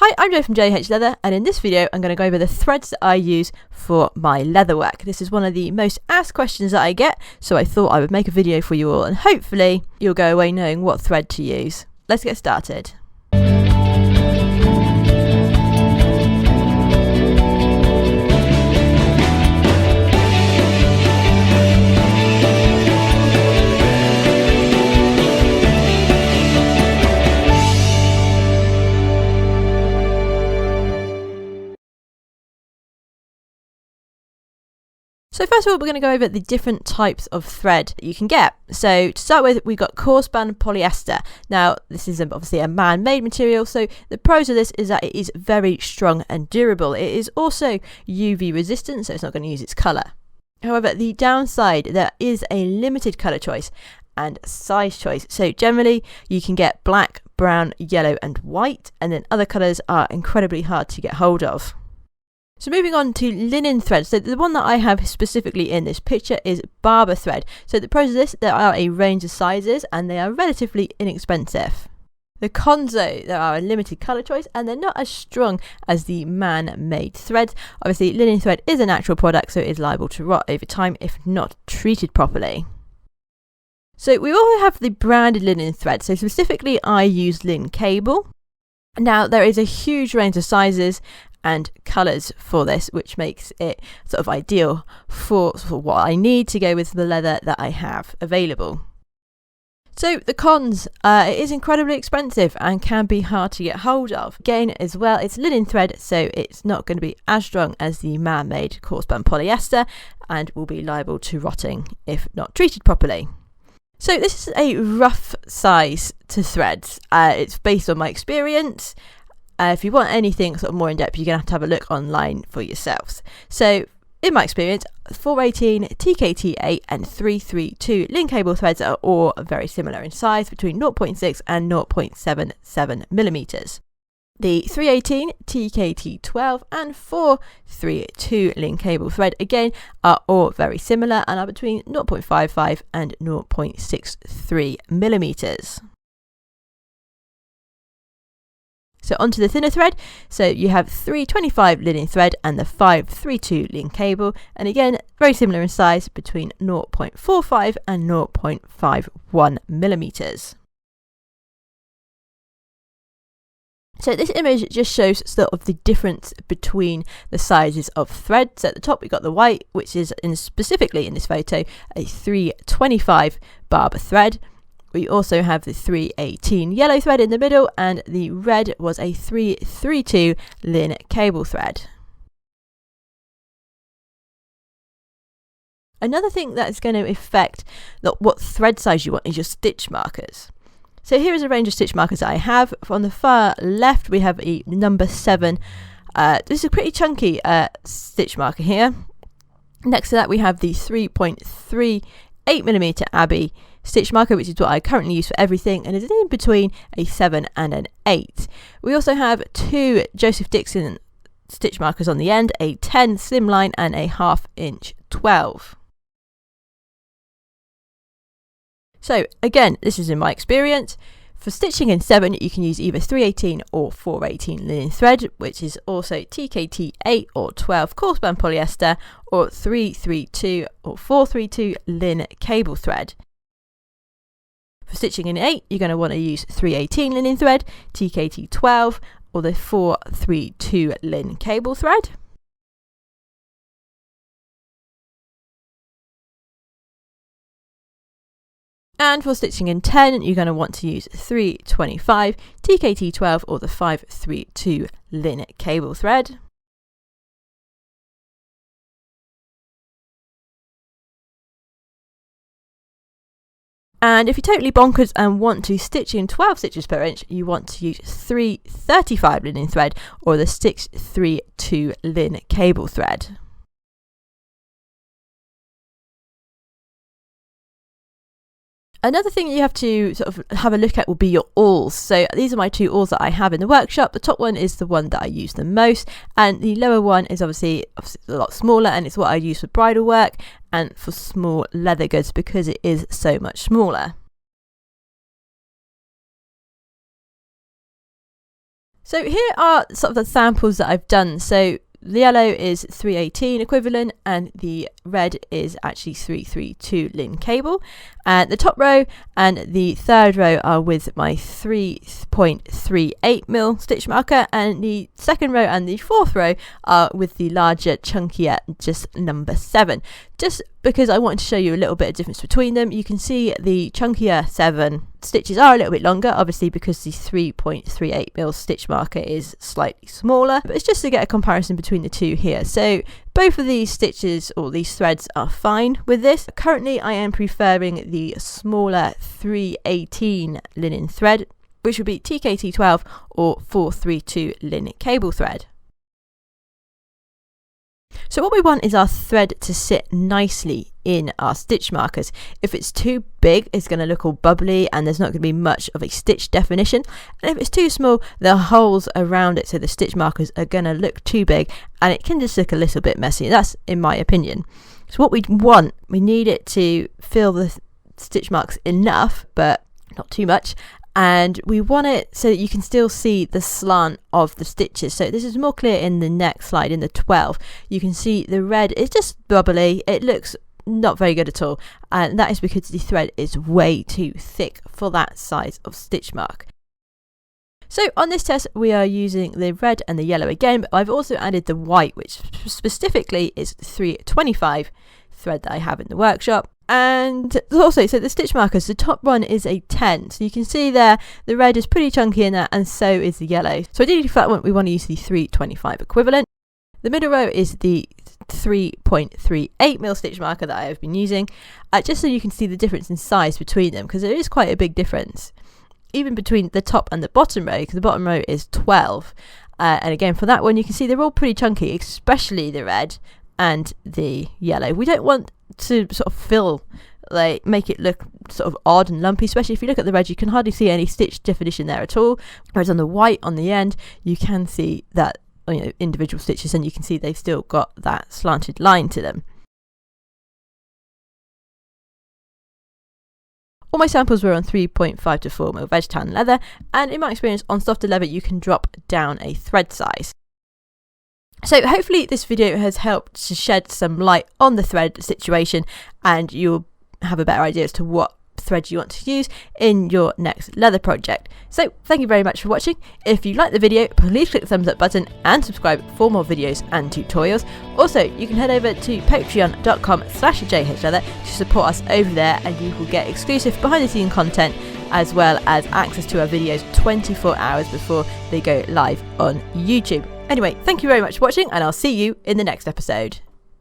Hi, I'm Jo from J.H.Leather, and in this video I'm going to go over the threads that I use for my leatherwork. This is one of the most asked questions that I get, so I thought I would make a video for you all, and hopefully you'll go away knowing what thread to use. Let's get started. So first of all, we're going to go over the different types of thread that you can get. So to start with, we've got coarse band polyester. Now, this is obviously a man-made material, so the pros of this is that it is very strong and durable. It is also UV resistant, so it's not going to use its colour. However, the downside, there is a limited colour choice and size choice. So generally, you can get black, brown, yellow and white, and then other colours are incredibly hard to get hold of. So moving on to linen thread. So the one that I have specifically in this picture is barber thread. So the pros of this, there are a range of sizes and they are relatively inexpensive. The cons though, there are a limited colour choice and they're not as strong as the man-made threads. Obviously linen thread is a natural product, so it is liable to rot over time if not treated properly. So we also have the branded linen thread. So specifically I use linen cable. Now there is a huge range of sizes and colours for this, which makes it sort of ideal for what I need to go with the leather that I have available. So the cons, it is incredibly expensive and can be hard to get hold of. Again, as well, it's linen thread, so it's not going to be as strong as the man-made coarse band polyester and will be liable to rotting if not treated properly. So this is a rough size to threads. It's based on my experience. If you want anything sort of more in depth, you're going to have a look online for yourselves. So in my experience, 418, TKT8 and 332 linen cable threads are all very similar in size, between 0.6 and 0.77 millimeters. The 318, TKT12 and 432 linen cable thread again are all very similar and are between 0.55 and 0.63 millimeters. So onto the thinner thread. So you have 325 linen thread and the 532 linen cable, and again very similar in size, between 0.45 and 0.51 millimeters. So this image just shows sort of the difference between the sizes of thread. So at the top we've got the white, which is specifically in this photo a 325 barber thread. We also have the 318 yellow thread in the middle, and the red was a 332 linen cable thread. Another thing that is going to affect what thread size you want is your stitch markers. So here is a range of stitch markers that I have. On the far left we have a number 7. This is a pretty chunky stitch marker here. Next to that we have the 3.38mm Abbey stitch marker, which is what I currently use for everything, and is in between a 7 and an 8. We also have 2 Joseph Dixon stitch markers on the end, a 10 slimline and a 1/2 inch 12. So again, this is in my experience. For stitching in 7, you can use either 318 or 418 linen thread, which is also TKT8 or 12 coarse band polyester, or 332 or 432 linen cable thread. For stitching in 8, you're going to want to use 318 linen thread, TKT12 or the 432 linen cable thread. And for stitching in 10, you're going to want to use 325 TKT12 or the 532 linen cable thread. And if you're totally bonkers and want to stitch in 12 stitches per inch, you want to use 335 linen thread or the 632 linen cable thread. Another thing you have to sort of have a look at will be your awls. So these are my 2 awls that I have in the workshop. The top one is the one that I use the most, and the lower one is obviously a lot smaller, and it's what I use for bridal work and for small leather goods because it is so much smaller. So here are sort of the samples that I've done. So the yellow is 318 equivalent and the red is actually 332 lin cable. And the top row and the third row are with my 3.38mm stitch marker, and the second row and the fourth row are with the larger, chunkier, just number 7. Just because I wanted to show you a little bit of difference between them. You can see the chunkier 7 stitches are a little bit longer, obviously because the 3.38mm stitch marker is slightly smaller, but it's just to get a comparison between the two here. So both of these stitches or these threads are fine with this. Currently I am preferring the smaller 318 linen thread, which would be TKT12 or 432 linen cable thread. So what we want is our thread to sit nicely in our stitch markers. If it's too big, it's going to look all bubbly and there's not going to be much of a stitch definition. And if it's too small, the holes around it, so the stitch markers, are going to look too big and it can just look a little bit messy. That's in my opinion. So what we want, we need it to fill the stitch marks enough, but not too much. And we want it so that you can still see the slant of the stitches. So this is more clear in the next slide, in the 12. You can see the red is just bubbly. It looks not very good at all, and that is because the thread is way too thick for that size of stitch mark. So on this test we are using the red and the yellow again, but I've also added the white, which specifically is 325 thread that I have in the workshop. And also, so the stitch markers, the top one is a 10, so you can see there the red is pretty chunky in that, and so is the yellow. So ideally for that one we want to use the 325 equivalent. The middle row is the 3.38mm stitch marker that I have been using, just so you can see the difference in size between them, because there is quite a big difference even between the top and the bottom row, because the bottom row is 12, and again for that one you can see they're all pretty chunky, especially the red and the yellow. We don't want to sort of make it look sort of odd and lumpy, especially if you look at the red, you can hardly see any stitch definition there at all, whereas on the white on the end you can see that, you know, individual stitches, and you can see they've still got that slanted line to them. All my samples were on 3.5 to 4mm veg tan leather, and in my experience on softer leather you can drop down a thread size. So hopefully this video has helped to shed some light on the thread situation, and you'll have a better idea as to what thread you want to use in your next leather project. So thank you very much for watching. If you like the video, please click the thumbs up button and subscribe for more videos and tutorials. Also, you can head over to patreon.com/jhleather to support us over there, and you will get exclusive behind the scenes content as well as access to our videos 24 hours before they go live on YouTube. Anyway, thank you very much for watching, and I'll see you in the next episode.